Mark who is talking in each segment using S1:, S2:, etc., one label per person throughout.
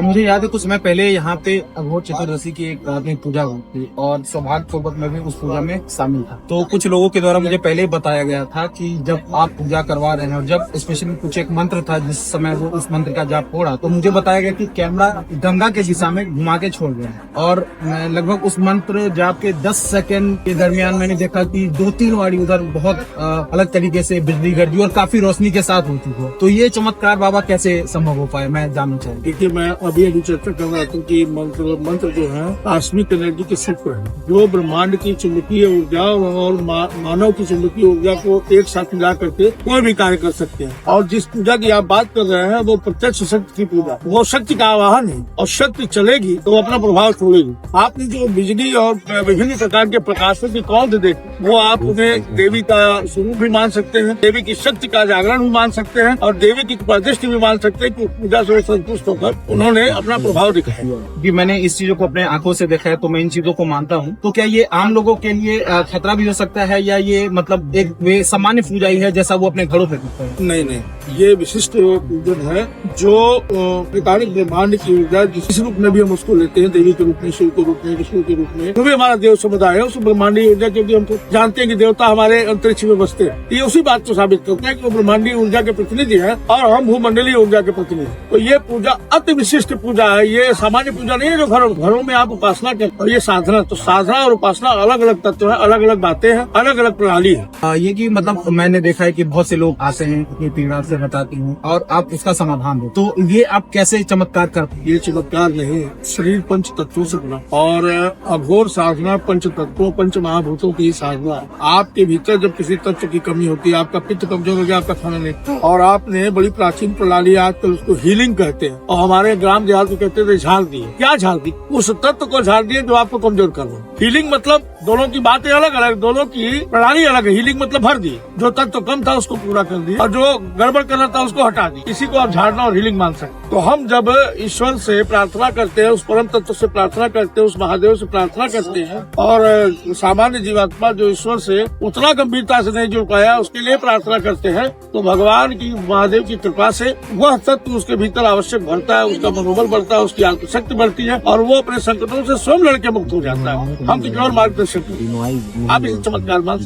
S1: मुझे याद है कुछ समय पहले यहाँ पे अघोर चतुर्दशी की एक रात पूजा हुई थी और सौभाग्यपूर्वक मैं भी उस पूजा में शामिल था। तो कुछ लोगों के द्वारा मुझे पहले ही बताया गया था कि जब आप पूजा करवा रहे हैं और जब स्पेशली कुछ एक मंत्र था जिस समय वो उस मंत्र का जाप हो रहा, तो मुझे बताया गया कि कैमरा गंगा के दिशा में घुमा के छोड़ गया और लगभग उस मंत्र जाप के 10 सेकंड के दरमियान मैंने देखा कि 2-3 बारी उधर बहुत अलग तरीके से बिजली गर्दी और काफी रोशनी के साथ होती हो। तो ये चमत्कार बाबा कैसे संभव हो पाए, मैं जानना चाहूँ।
S2: देखिए, मैं अभी चर्चा कर रहा था कि मंत्र जो है कॉस्मिक एनर्जी के सूत्र है, जो ब्रह्मांड की चुंबकीय ऊर्जा और मानव की चुंबकीय ऊर्जा को एक साथ मिला करके कोई भी कार्य कर सकते हैं। और जिस पूजा की आप बात कर रहे हैं वो प्रत्यक्ष शक्ति की पूजा, वो शक्ति का आवाहन है और शक्ति चलेगी तो अपना प्रभाव छोड़ेगी। आपने जो बिजली और विभिन्न प्रकार के प्रकाशों की कौन देखे, वो आप उन्हें देवी का स्वरूप भी मान सकते हैं, देवी की शक्ति का जागरण भी मान सकते हैं और देवी की प्रतिष्ठा भी मान सकते हैं कि पूजा से संतुष्ट होकर उन्होंने अपना प्रभाव दिखाया।
S1: कि मैंने इस चीजों को अपने आंखों से देखा है तो मैं इन चीजों को मानता हूँ। तो क्या ये आम लोगों के लिए खतरा भी हो सकता है या ये मतलब एक वे सामान्य पूजा ही है जैसा वो अपने घरों पे करते हैं?
S2: नहीं, ये विशिष्ट पूजन है जो प्रकारिक ब्रह्मांड की ऊर्जा जिस रूप में भी हम उसको लेते हैं, देवी के रूप में, शिव के रूप में, विष्णु के रूप में, जो भी हमारा देव समुदाय है उस ब्रह्मांडीय ऊर्जा, क्योंकि हम तो जानते हैं कि देवता हमारे अंतरिक्ष में बसते हैं, ये उसी बात को साबित करता है कि वो ब्रह्मांडीय ऊर्जा के प्रतिनिधि है और हम भूमंडलीय ऊर्जा के प्रतिनिधि। तो ये पूजा अति विशिष्ट पूजा है, ये सामान्य पूजा नहीं है जो घरों में आप उपासना करते और ये साधना। तो साधना और उपासना अलग अलग तत्व है, अलग अलग बातें हैं, अलग अलग प्रणाली है।
S1: ये कि मतलब मैंने देखा है कि बहुत से लोग आते हैं अपनी पीड़ा से बताते हैं और आप उसका समाधान दो, तो ये आप कैसे चमत्कार करते हैं?
S2: ये चमत्कार नहीं, शरीर पंच तत्वों से बना और अघोर साधना पंच तत्वों, पंच महाभूतों की साधना। आपके भीतर जब किसी तत्व की कमी होती है, आपका पित्त कमजोर हो गया, आपका खाना नहीं, और आपने बड़ी प्राचीन प्रणाली आजकल उसको हीलिंग कहते हैं और हमारे ग्राम देहात में कहते थे झाड़ दिए। क्या झाड़ दी? उस तत्व को झाड़ दिए जो आपको कमजोर कर रहा है। हीलिंग मतलब दोनों की बातें अलग अलग, दोनों की प्रणाली अलग है। हीलिंग मतलब भर दी, जो तत्व कम था उसको पूरा कर दिया और जो गड़बड़ करना था उसको हटा दी। इसी को आप झाड़ना और हीलिंग मान सकते। तो हम जब ईश्वर से प्रार्थना करते हैं, उस परम तत्व से प्रार्थना करते हैं, उस महादेव से प्रार्थना करते हैं और सामान्य जीवात्मा जो ईश्वर से उतना गंभीरता से नहीं जुड़ पाया उसके लिए प्रार्थना करते हैं, तो भगवान की, महादेव की कृपा से वह तत्व उसके भीतर आवश्यक भरता है, उसका मनोबल बढ़ता है, उसकी आत्मशक्ति बढ़ती है और वो अपने संकटों से स्वयं लड़के मुक्त हो जाता है। हम किसी और मार्गदर्शन आप इस चमत्कार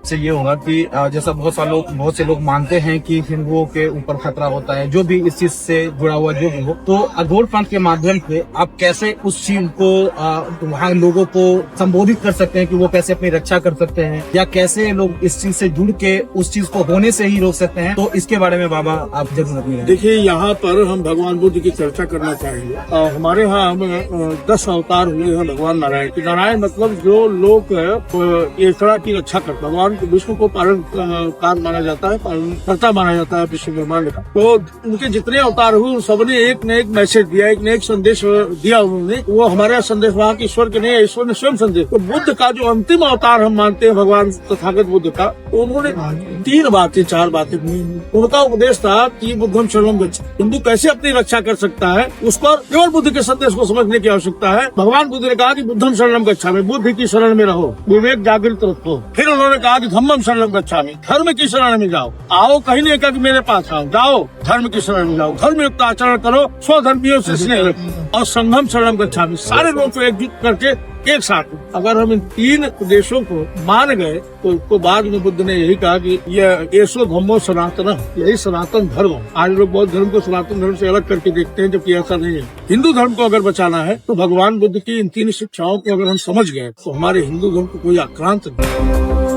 S1: से ये होगा कि जैसा बहुत से लोग मानते हैं कि हिंदुओं के ऊपर खतरा होता है, जो भी इस चीज से जुड़ा हुआ जो भी हो, तो अघोर पंथ के माध्यम से आप कैसे उस चीज को वहाँ लोगों को संबोधित कर सकते हैं कि वो कैसे अपनी रक्षा कर सकते हैं या कैसे लोग इस चीज से जुड़ के उस चीज को होने से ही रोक सकते हैं, तो इसके बारे में बाबा आप जरूर अपनी
S2: देखिए। यहाँ पर हम भगवान बुद्ध की चर्चा करना चाहेंगे। हमारे यहाँ 10 अवतार हुए हैं भगवान नारायण के। नारायण मतलब जो लोग ईश्वरा की रक्षा करते, भगवान विष्णु को पालन माना जाता है, पालनकर्ता माना जाता है विश्व ब्रह्मांड का। तो उनके जितने अवतार हुए उन सबने एक न एक मैसेज दिया, एक न एक संदेश दिया उन्होंने। वो हमारे संदेश वहाँ के ईश्वर के नहीं, ईश्वर ने स्वयं संदेश। तो बुद्ध का जो अंतिम अवतार हम मानते हैं भगवान तथागत बुद्ध का, तो उन्होंने 4 बातें उनका उपदेश था कि बुद्धम शरणम गच्छामि। हिंदू कैसे अपनी रक्षा कर सकता है, उस पर केवल बुद्ध के संदेश को समझने की आवश्यकता है। भगवान बुद्ध ने कहा कि बुद्धम शरणम गच्छामि, बुद्ध की शरण में रहो, विवेक जागृत रखो। फिर उन्होंने कहा कि धम्मम शरणम गच्छामि, धर्म की शरण में जाओ। आओ कहीं नहीं कहा कि मेरे पास आओ, जाओ धर्म की शरण में जाओ, धर्म युक्त आचरण करो, स्वधर्मियों से स्नेह रखो और संघम शरणम गच्छामि। सारे लोगों को एकजुट करके एक साथ। अगर हम इन 3 उपदेशों को मान गए तो उसको बाद में बुद्ध ने यही कहा कि यह एसो धम्मो सनातन, यही सनातन धर्म। आज लोग बौद्ध धर्म को सनातन धर्म से अलग करके देखते हैं, जबकि ऐसा नहीं है। हिंदू धर्म को अगर बचाना है तो भगवान बुद्ध की इन 3 शिक्षाओं को अगर हम समझ गए तो हमारे हिंदू धर्म को कोई आक्रांत नहीं।